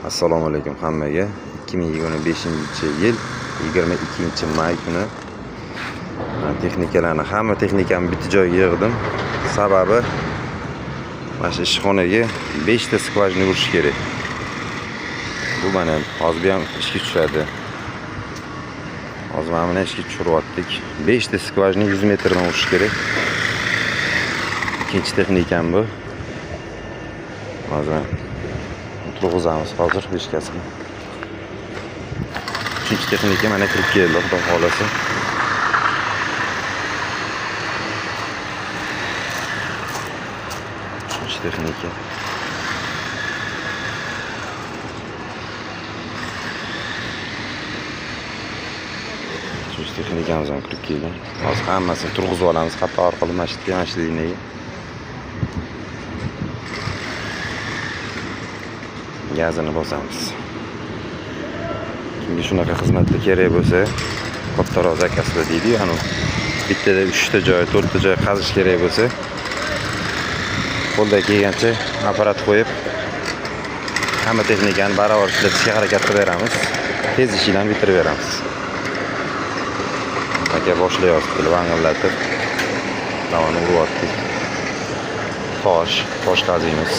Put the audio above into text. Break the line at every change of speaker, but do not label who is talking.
Assalomu alaykum hammaga. 2025-yil 22-may kuni hamma texnikamni bitta joyga yig'dim. Sababi mana shu ishxonaga 5 ta skvajina urish kerak. Bu mana hozir ham ishga tushadi. Hozir mana ishga tushiryaptik. 5 ta skvajina 100 metrdan urish kerak. Ikkinchi texnikam bu. Hozir turg'izamiz hozir beshkasini. Uchinchi texnika mana kirib keldi, xudo xolasa. Uchinchi texnika. Uchinchi texnikamiz ham kirib keldi. Hozir hammasini turg'izib olamiz, xato orqali mashinani. Gazini bosamiz. Kimga shunaqa xizmatda kerak bo'lsa, kattaroq zakazlar deydi, ya'ni bittada 3 ta joy, 4 ta joy qazish kerak bo'lsa, qo'ldan kelgancha apparat qo'yib, hamma texnikani barobar ishlatishga harakat qilaveramiz. Tez ishlarni bitirib beramiz. Aka boshlayapti, vangillatib, davoni uryapti. Tosh qaziymiz.